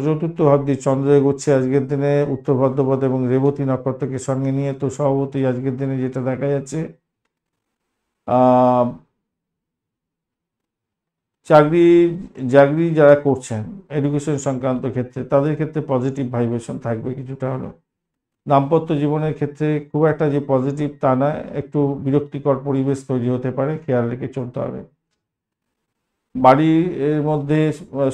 চতুর্থ ভাব দিয়ে চন্দ্র এগোচ্ছে আজকের দিনে উত্তর ভাদ্রপদ এবং রেবতী নক্ষত্রকে সঙ্গে নিয়ে। তো স্বভাবতই আজকের দিনে যেটা দেখা যাচ্ছে, চাকরি চাকরি যারা করছেন এডুকেশন সংক্রান্ত ক্ষেত্রে, তাদের ক্ষেত্রে পজিটিভ ভাইব্রেশন থাকবে কিছুটা হলেও। দাম্পত্য জীবনের ক্ষেত্রে খুব একটা যে পজিটিভ তা না, একটু বিরক্তিকর পরিবেশ তৈরি হতে পারে, খেয়াল রেখে চলতে হবে। বাড়ির মধ্যে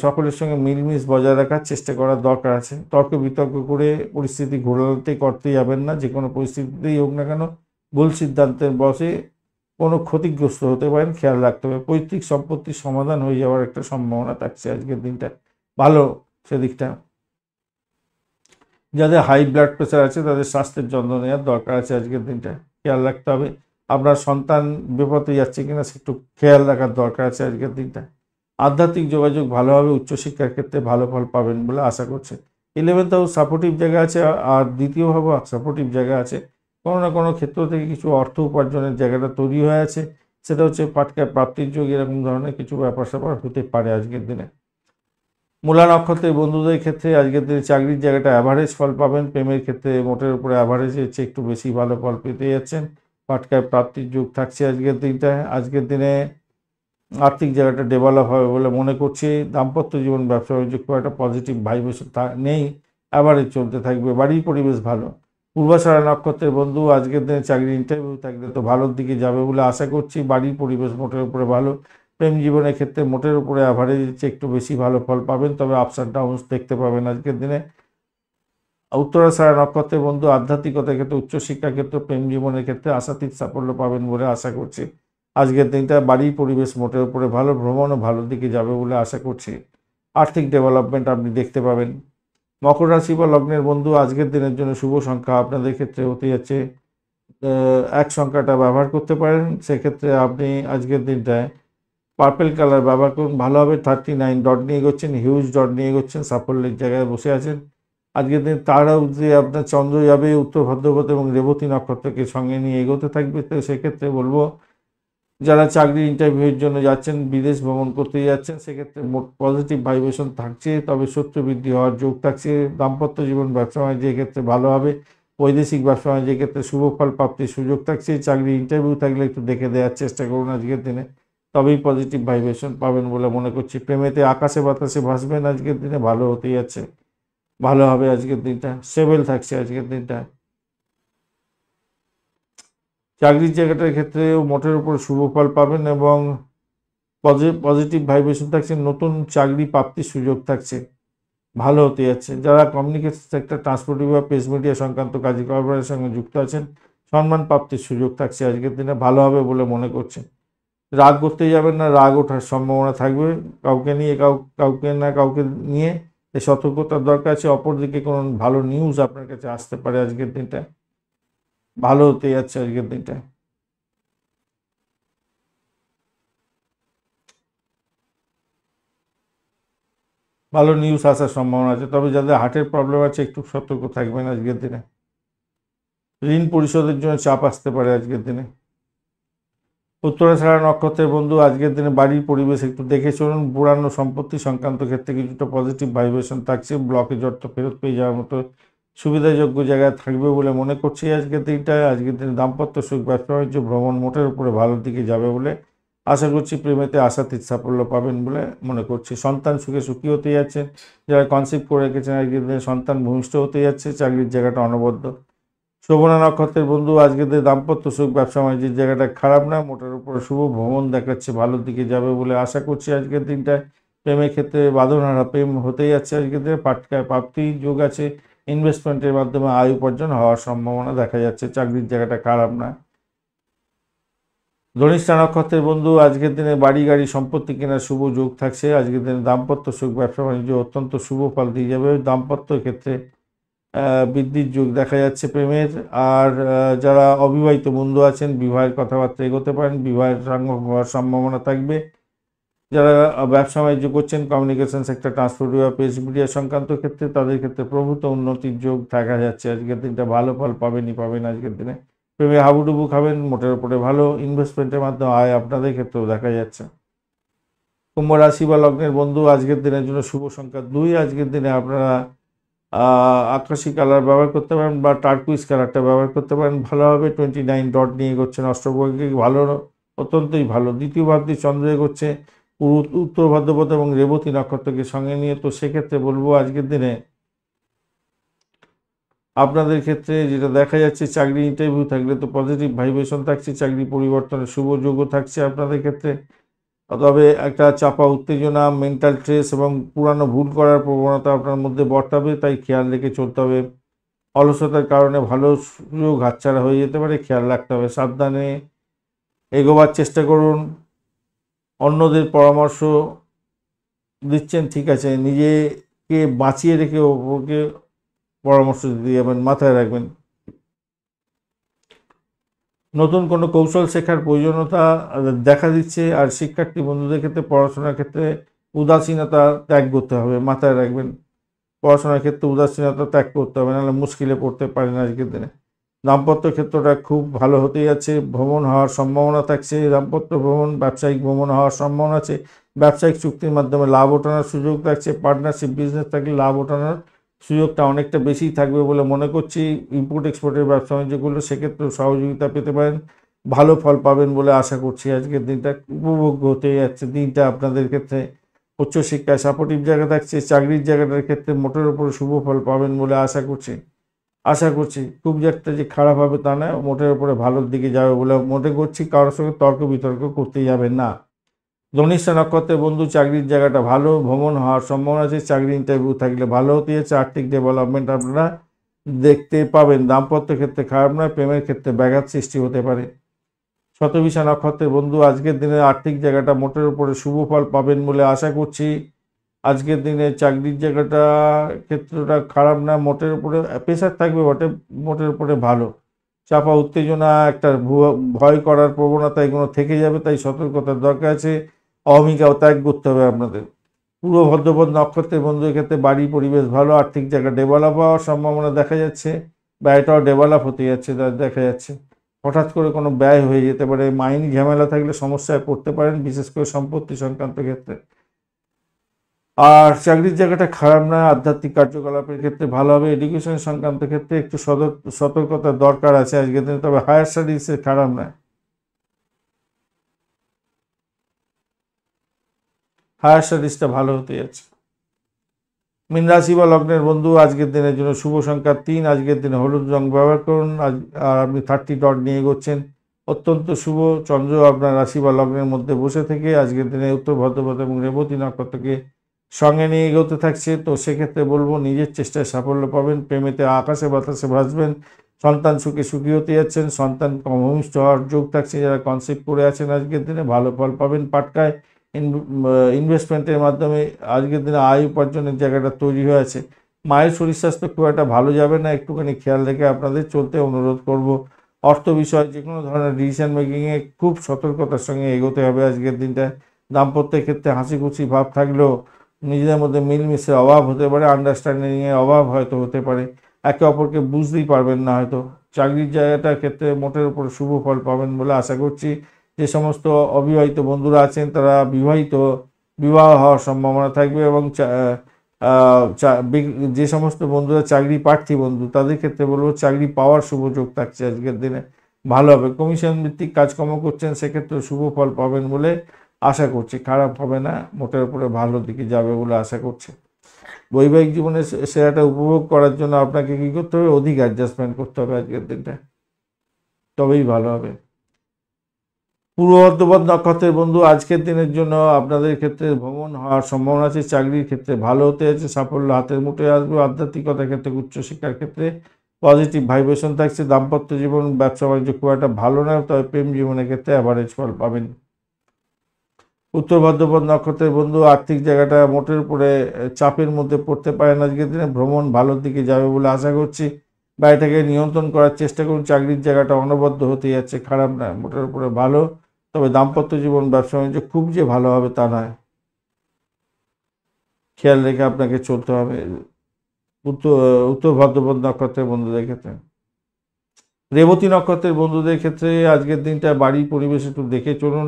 সকলের সঙ্গে মিলমিশ বজায় রাখার চেষ্টা করার দরকার আছে। তর্ক বিতর্ক করে পরিস্থিতি ঘোরাতে করতে যাবেন না। যে কোনো পরিস্থিতিতেই হোক না কেন ভুল সিদ্ধান্তের বশে কোনো ক্ষতিগ্রস্ত হতে পারেন, খেয়াল রাখতে হবে। পৈতৃক সম্পত্তির সমাধান হয়ে যাওয়ার একটা সম্ভাবনা থাকছে আজকের দিনটা, ভালো সেদিকটা। যাদের হাই ব্লাড প্রেশার আছে তাদের স্বাস্থ্যের যত্ন নেওয়ার দরকার আছে আজকের দিনটা, খেয়াল রাখতে হবে। আপনার সন্তান বিপদে যাচ্ছে কিনা সে একটু খেয়াল রাখার দরকার আছে আজকের দিনটা। আধ্যাত্মিক যোগাযোগ ভালো হবে, উচ্চশিক্ষার ক্ষেত্রে ভালো ফল পাবেন বলে আশা করছে। 11th হাউস সাপোর্টিভ জায়গা আছে, আর দ্বিতীয় ভাবও সাপোর্টিভ জায়গা আছে। কোনো না কোনো ক্ষেত্র থেকে কিছু অর্থ উপার্জনের জায়গাটা তৈরি হয়ে আছে, সেটা হচ্ছে পাটকায় প্রাপ্তির যোগ, এরকম ধরনের কিছু ব্যাপার স্যাপার হতে পারে আজকের দিনে। মূলা নক্ষত্রের বন্ধুদের ক্ষেত্রে আজকের দিনে চাকরির জায়গাটা অ্যাভারেজ ফল পাবেন। প্রেমের ক্ষেত্রে মোটের উপরে অ্যাভারেজের চেয়ে একটু বেশি ভালো ফল পেতে যাচ্ছেন। পাটকায় প্রাপ্তির যোগ থাকছে আজকের দিনটায়। আজকের দিনে আর্থিক জায়গাটা ডেভেলপ হবে বলে মনে করছি। দাম্পত্য জীবন ব্যবসা বাণিজ্য খুব একটা পজিটিভ ভাইব্রেশন নেই, অ্যাভারেজ চলতে থাকবে। বাড়ির পরিবেশ ভালো। পূর্বাষাঢ়া নক্ষত্রের বন্ধু আজকের দিনে চাকরি ইন্টারভিউ থাকলে তো ভালোর দিকে যাবে বলে আশা করছি। বাড়ির পরিবেশ মোটের উপরে ভালো। প্রেম জীবনের ক্ষেত্রে মোটের উপরে অ্যাভারেজের চেয়ে একটু বেশি ভালো ফল পাবেন, তবে আপস অ্যান্ড ডাউনস দেখতে পাবেন আজকের দিনে। উত্তরাষাঢ়া নক্ষত্রের বন্ধু আধ্যাত্মিকতার ক্ষেত্রে, উচ্চশিক্ষার ক্ষেত্রে, প্রেম জীবনের ক্ষেত্রে আশাতীত সাফল্য পাবেন বলে আশা করছি। আজকের দিনটা বাড়ির পরিবেশ মোটের উপরে ভালো, ভ্রমণও ভালোর দিকে যাবে বলে আশা করছি। আর্থিক ডেভেলপমেন্ট আপনি দেখতে পাবেন। মকর রাশি বা লগ্নের বন্ধু আজকের দিনের জন্য শুভ সংখ্যা আপনাদের ক্ষেত্রে হতে যাচ্ছে 1 সংখ্যাটা ব্যবহার করতে পারেন। সেক্ষেত্রে আপনি আজকের দিনটায় পার্পেল কালার ব্যবহার করুন, ভালো হবে। 39 ডট নিয়ে এগোচ্ছেন, হিউজ ডট নিয়ে এগোচ্ছেন, সাফল্যের জায়গায় বসে আছেন। আজকের দিন তারাও যে আপনার চন্দ্র যাবে উত্তর ভাদ্রপদ এবং রেবতী নক্ষত্রকে সঙ্গে নিয়ে এগোতে থাকবে। তো সেক্ষেত্রে বলবো যারা চাকরি ইন্টারভিউয়ের জন্য যাচ্ছেন, বিদেশ ভ্রমণ করতে যাচ্ছেন, সেক্ষেত্রে পজিটিভ ভাইব্রেশন থাকছে, তবে শত্রু বৃদ্ধি হওয়ার যোগ থাকছে। দাম্পত্য জীবন ব্যবসা বাণিজ্যের ক্ষেত্রে ভালো হবে। বৈদেশিক ব্যবসা বাণিজ্যের ক্ষেত্রে শুভ ফল প্রাপ্তির সুযোগ থাকছে। চাকরি ইন্টারভিউ থাকলে একটু দেখে দেওয়ার চেষ্টা করুন আজকের দিনে, তবেই পজিটিভ ভাইব্রেশন পাবেন বলে মনে করছি। প্রেমেতে আকাশে বাতাসে ভাসবেন আজকের দিনে, ভালো হতে যাচ্ছে, ভালো হবে আজকের দিনটা। স্টেবল থাকছে আজকের দিনটা। চাকরির জায়গাটার ক্ষেত্রেও মোটের উপর শুভ ফল পাবেন এবং পজিটিভ ভাইব্রেশন থাকছে। নতুন চাকরি প্রাপ্তির সুযোগ থাকছে, ভালো হতে যাচ্ছে। যারা কমিউনিকেশন সেক্টর, ট্রান্সপোর্ট বা প্রেস মিডিয়া সংক্রান্ত কার্যকলাপের সঙ্গে যুক্ত আছেন, সম্মান প্রাপ্তির সুযোগ থাকছে আজকের দিনে, ভালো হবে বলে মনে করছেন। রাগ করতে যাবেন না, রাগ ওঠার সম্ভাবনা থাকবে। কাউকে না কাউকে নিয়ে সতর্কতার দরকার আছে। অপরদিকে কোনো ভালো নিউজ আপনার কাছে আসতে পারে আজকের দিনটা, ভালো হতে যাচ্ছে আজকের দিনটা। ভালো নিউজ আসার সম্ভাবনা আছে, তবে যাদের হার্টের প্রবলেম আছে একটু সতর্ক থাকবেন আজকের দিনে। ঋণ পরিশোধের জন্য চাপ আসতে পারে আজকের দিনে। উত্তরাষাঢ়া নক্ষত্রের বন্ধু আজকের দিনে বাড়ির পরিবেশ একটু দেখে চলুন। পুরানো সম্পত্তি সংক্রান্ত ক্ষেত্রে কিছুটা পজিটিভ ভাইব্রেশন থাকছে। ব্লকে জট ফেরত পেয়ে যাওয়ার মতো সুবিধাযোগ্য জায়গায় থাকবে বলে মনে করছি আজকের দিনটায়। আজকের দিনে দাম্পত্য সুখ, ব্যবসা বাণিজ্য, ভ্রমণ মোটের উপরে ভালোর দিকে যাবে বলে আশা করছি। প্রেমেতে আশাতীত সাফল্য পাবেন বলে মনে করছি। সন্তান সুখে সুখী হতে যাচ্ছেন। যারা কনসেপ্ট করে রেখেছেন আজকের দিনে সন্তান ভূমিষ্ঠ হতে যাচ্ছে। চাকরির জায়গাটা অনবদ্য। শোভনা নক্ষত্রের বন্ধু আজকের দিনে দাম্পত্য সুখ, ব্যবসা বাণিজ্যের জায়গাটা খারাপ না, মোটের উপরে শুভ। ভ্রমণ দেখাচ্ছে, ভালোর দিকে যাবে বলে আশা করছি আজকের দিনটায়। প্রেমের ক্ষেত্রে বাঁধনহারা প্রেম হতেই যাচ্ছে আজকের দিনে। পাটকায় প্রাপ্তি যোগ আছে। ইনভেস্টমেন্টের মাধ্যমে আয় উপার্জন হওয়ার সম্ভাবনা দেখা যাচ্ছে। চাকরির জায়গাটা খারাপ না। ধনিষ্ঠা নক্ষত্রের বন্ধু আজকের দিনে বাড়ি গাড়ি সম্পত্তি কেনার শুভ যোগ থাকছে। আজকের দিনে দাম্পত্য সুখ, ব্যবসা বাণিজ্য অত্যন্ত শুভ ফল দিয়ে যাবে। দাম্পত্য ক্ষেত্রে বৃদ্ধির যোগ দেখা যাচ্ছে প্রেমের। আর যারা অবিবাহিত বন্ধু আছেন বিবাহের কথাবার্তা এগোতে পারেন, বিবাহের সঙ্গম হওয়ার সম্ভাবনা থাকবে। যারা ব্যবসা বাণিজ্য করছেন, কমিউনিকেশন সেক্টর, ট্রান্সপোর্ট বা প্রেস মিডিয়া সংক্রান্ত ক্ষেত্রে, তাদের ক্ষেত্রে প্রভূত উন্নতির যোগ দেখা যাচ্ছে। আজকের দিনটা ভালো ফল পাবেন আজকের দিনে। প্রেমে হাবুডুবু খাবেন, মোটের উপরে ভালো। ইনভেস্টমেন্টের মাধ্যমে আয় আপনাদের ক্ষেত্রেও দেখা যাচ্ছে। কুম্ভ রাশি বা লগ্নের বন্ধু আজকের দিনের জন্য শুভ সংখ্যা 2। আজকের দিনে আপনারা আকাশি কালার ব্যবহার করতে পারেন বা টার্কুইজ কালারটা ব্যবহার করতে পারেন, ভালো হবে। 29 ডট নিয়ে এগোচ্ছেন, অষ্টভৌগিক ভালো, অত্যন্তই ভালো। দ্বিতীয় ভাবটি চন্দ্র এগোচ্ছে উত্তর ভাদ্রপদ এবং রেবতী নক্ষত্রকে সঙ্গে নিয়ে। তো সেক্ষেত্রে বলবো আজকের দিনে আপনাদের ক্ষেত্রে যেটা দেখা যাচ্ছে, চাকরি ইন্টারভিউ থাকলে তো পজিটিভ ভাইব্রেশন থাকছে, চাকরি পরিবর্তনের শুভ যোগও থাকছে আপনাদের ক্ষেত্রে। তবে একটা চাপা উত্তেজনা, মেন্টাল স্ট্রেস এবং পুরানো ভুল করার প্রবণতা আপনার মধ্যে বর্তাবে, তাই খেয়াল রেখে চলতে হবে। অলসতার কারণে ভালো সুযোগ হাতছাড়া হয়ে যেতে পারে, খেয়াল রাখতে হবে। সাবধানে এগোবার চেষ্টা করুন। অন্যদের পরামর্শ দিচ্ছেন ঠিক আছে, নিজেকে বাঁচিয়ে রেখে ওকে পরামর্শ দিতে যাবেন, মাথায় রাখবেন। নতুন কোনো কৌশল শেখার প্রয়োজনীয়তা দেখা দিচ্ছে, আর শিক্ষার্থী বন্ধুদের ক্ষেত্রে পড়াশোনার ক্ষেত্রে উদাসীনতা ত্যাগ করতে হবে, মাথায় রাখবেন। পড়াশোনার ক্ষেত্রে উদাসীনতা ত্যাগ করতে হবে, নাহলে মুশকিলে পড়তে পারেন আজকের দিনে। দাম্পত্য ক্ষেত্রটা খুব ভালো হতে যাচ্ছে, ভ্রমণ হওয়ার সম্ভাবনা থাকছে, দাম্পত্য ভ্রমণ, ব্যবসায়িক ভ্রমণ হওয়ার সম্ভাবনা আছে, ব্যবসায়িক চুক্তির মাধ্যমে লাভ ওঠানোর সুযোগ থাকছে, পার্টনারশিপ বিজনেস থাকলে লাভ ওঠানোর সুযোগটা অনেকটা বেশি থাকবে বলে মনে করছি। ইম্পোর্ট এক্সপোর্টের ব্যবসা বাণিজ্যগুলো সেক্ষেত্রেও সহযোগিতা পেতে পারেন, ভালো ফল পাবেন বলে আশা করছি। আজকের দিনটা উপভোগ্য হতে যাচ্ছে দিনটা আপনাদের ক্ষেত্রে। উচ্চশিক্ষায় সাপোর্টিভ জায়গা থাকছে, চাকরির জায়গাটার ক্ষেত্রে মোটের উপরে শুভ ফল পাবেন বলে আশা করছি। খুব যে একটা যে খারাপ হবে তা নয়, মোটের উপরে ভালোর দিকে যাবে বলে মনে করছি। কারোর সঙ্গে তর্ক বিতর্ক করতে যাবেন না। ধনিষ্ঠা নক্ষত্রের বন্ধু, চাকরির জায়গাটা ভালো, ভ্রমণ হওয়ার সম্ভাবনা আছে, চাকরি ইন্টারভিউ থাকলে ভালো হতে যাচ্ছে, আর্থিক ডেভেলপমেন্ট আপনারা দেখতে পাবেন। দাম্পত্য ক্ষেত্রে খারাপ নয়, প্রেমের ক্ষেত্রে ব্যাঘাত সৃষ্টি হতে পারে। শতবিশা নক্ষত্রের বন্ধু, আজকের দিনে আর্থিক জায়গাটা মোটের উপরে শুভ ফল পাবেন বলে আশা করছি। আজকের দিনে চাকরির জায়গাটা ক্ষেত্রটা খারাপ না, মোটের উপরে প্রেশার থাকবে বটে, মোটের উপরে ভালো। চাপা উত্তেজনা, একটা ভয় করার প্রবণতা এগুলো থেকে যাবে, তাই সতর্কতার দরকার আছে। অহমিকা ত্যাগ করতে হবে আপনাদের। পূর্ব ভদ্রপদ নক্ষত্রের বন্ধুদের ক্ষেত্রে বাড়ি পরিবেশ ভালো, আর্থিক জায়গা ডেভেলপ হওয়ার সম্ভাবনা দেখা যাচ্ছে, ব্যয়টাও ডেভেলপ হতে যাচ্ছে দেখা যাচ্ছে। হঠাৎ করে কোনো ব্যয় হয়ে যেতে পারে, মাইনি ঝামেলা থাকলে সমস্যায় পড়তে পারেন, বিশেষ করে সম্পত্তি সংক্রান্ত ক্ষেত্রে। আর চাকরির জায়গাটা খারাপ না, আধ্যাত্মিক কার্যকলাপের ক্ষেত্রে ভালো হবে। এডুকেশন সংক্রান্ত ক্ষেত্রে একটু সতর্কতার দরকার আছে আজকের দিনে, তবে হায়ার স্টাডিজে খারাপ না, হায়ার স্টাডিজটা ভালো হতে যাচ্ছে। মীন রাশি বা লগ্নের বন্ধু, আজকের দিনের জন্য শুভ সংখ্যা 3, আজকের দিনে হলুদ রং ব্যবহার করুন। আর আপনি 30 ডট নিয়ে এগোচ্ছেন, অত্যন্ত শুভ। চন্দ্র আপনার রাশি বা লগ্নের মধ্যে বসে থেকে আজকের দিনে উত্তর ভদ্রপদ এবং রেবতী নক্ষত্রকে সঙ্গে নিয়ে এগোতে থাকছে, তো সেক্ষেত্রে বলবো নিজের চেষ্টায় সাফল্য পাবেন, প্রেমেতে আকাশে বাতাসে ভাসবেন, সন্তান সুখী হতে যাচ্ছেন, সন্তান ভূমিষ্ঠ হওয়ার যোগ থাকছে। যারা কনসেপ্ট করে আছেন আজকের দিনে ভালো ফল পাবেন। পাটকায় ইনভেস্টমেন্টের মাধ্যমে আজকের দিনে আয় উপার্জনের জায়গাটা তৈরি হয়ে আছে। মায়ের শরীর স্বাস্থ্য খুব একটা ভালো যাবে না, একটুখানি খেয়াল রেখে আপনাদের চলতে অনুরোধ করব। অর্থ বিষয় যে কোনো ধরনের ডিসিশন মেকিংয়ে খুব সতর্কতার সঙ্গে এগোতে হবে আজকের দিনটা। দাম্পত্যের ক্ষেত্রে হাসি খুশি ভাব থাকলেও নিজেদের মধ্যে মিলমিশের অভাব হতে পারে, আন্ডারস্ট্যান্ডিংয়ের অভাব হয়তো হতে পারে, একে অপরকে বুঝতেই পারবেন না হয়তো। চাকরির জায়গাটার ক্ষেত্রে মোটের উপর শুভ ফল পাবেন বলে আশা করছি। যে সমস্ত অবিবাহিত বন্ধুরা আছেন তারা বিবাহ হওয়ার সম্ভাবনা থাকবে, এবং যে সমস্ত বন্ধুরা চাকরি প্রার্থী বন্ধু তাদের ক্ষেত্রে বলবো চাকরি পাওয়ার শুভ যোগ থাকছে আজকের দিনে, ভালো হবে। কমিশন ভিত্তিক কাজকর্ম করছেন সেক্ষেত্রে শুভ ফল পাবেন বলে আশা করছি, খারাপ হবে না, মোটের উপরে ভালো দিকে যাবে বলে আশা করছি। বৈবাহিক জীবনে সেরাটা উপভোগ করার জন্য আপনাকে কী করতে হবে, অধিক অ্যাডজাস্টমেন্ট করতে হবে আজকের দিনটা, তবেই ভালো হবে। পূর্ব বর্ধমান নক্ষত্রের বন্ধু, আজকের দিনের জন্য আপনাদের ক্ষেত্রে ভ্রমণ হওয়ার সম্ভাবনা আছে, চাকরির ক্ষেত্রে ভালো হতে আছে, সাফল্য হাতের মুঠোয় আসবে, আধ্যাত্মিকতার ক্ষেত্রে উচ্চশিক্ষার ক্ষেত্রে পজিটিভ ভাইব্রেশন থাকছে। দাম্পত্য জীবন ব্যবসা বাণিজ্য খুব একটা ভালো নয়, তবে প্রেম জীবনের ক্ষেত্রে অ্যাভারেজ ফল পাবেন। উত্তর ভাদ্রপদ নক্ষত্রের বন্ধু, আর্থিক জায়গাটা মোটের উপরে চাপের মধ্যে পড়তে পারেন আজকের দিনে, ভ্রমণ ভালোর দিকে যাবে বলে আশা করছি। ব্যয়টাকে নিয়ন্ত্রণ করার চেষ্টা করুন, চাকরির জায়গাটা অনবদ্য হতে যাচ্ছে, খারাপ না, মোটের উপরে ভালো, তবে দাম্পত্য জীবন ব্যবসা বাণিজ্য খুব যে ভালো হবে তা নয়, খেয়াল রেখে আপনাকে চলতে হবে। উত্তর উত্তর ভাদ্রপদ নক্ষত্রের বন্ধুদের ক্ষেত্রে, রেবতী নক্ষত্রের বন্ধুদের ক্ষেত্রে আজকের দিনটা বাড়ির পরিবেশ একটু দেখে চলুন।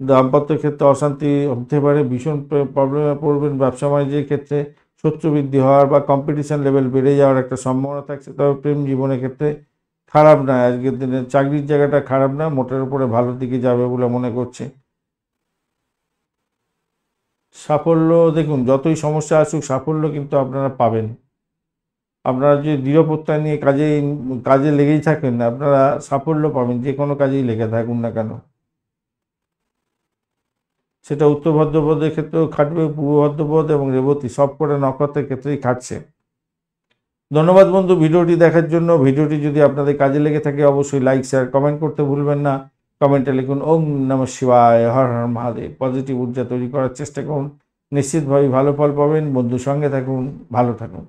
দাম্পত্য ক্ষেত্রে অশান্তি হতে পারে, ভীষণ প্রবলেমে পড়বেন। ব্যবসা বাণিজ্যের ক্ষেত্রে শত্রু বৃদ্ধি হওয়ার বা কম্পিটিশন লেভেল বেড়ে যাওয়ার একটা সম্ভাবনা থাকছে, তবে প্রেম জীবনের ক্ষেত্রে খারাপ না আজকের দিনে, চাকরির জায়গাটা খারাপ না, মোটের উপরে ভালোর দিকে যাবে বলে মনে করছি। সাফল্য দেখুন, যতই সমস্যা আসুক সাফল্য কিন্তু আপনারা পাবেন, আপনারা যদি দৃঢ় প্রত্যয় নিয়ে কাজে লেগেই থাকেন, আপনারা সাফল্য পাবেন, যে কোনো কাজেই লেগে থাকুন না কেন। সেটা উত্তর ভাদ্রপদের ক্ষেত্রেও খাটবে, পূর্ব ভাদ্রপদ এবং রেবতী সবকটা নক্ষত্রের ক্ষেত্রেই খাটছে। ধন্যবাদ বন্ধু ভিডিওটি দেখার জন্য। ভিডিওটি যদি আপনাদের কাজে লেগে থাকে অবশ্যই লাইক, শেয়ার, কমেন্ট করতে ভুলবেন না। কমেন্টে লিখুন ওম নমঃ শিবায়, হর হর মহাদেব। পজিটিভ ঊর্জা তৈরি করার চেষ্টা করুন, নিশ্চিতভাবেই ভালো ফল পাবেন। বন্ধুর সঙ্গে থাকুন, ভালো থাকুন।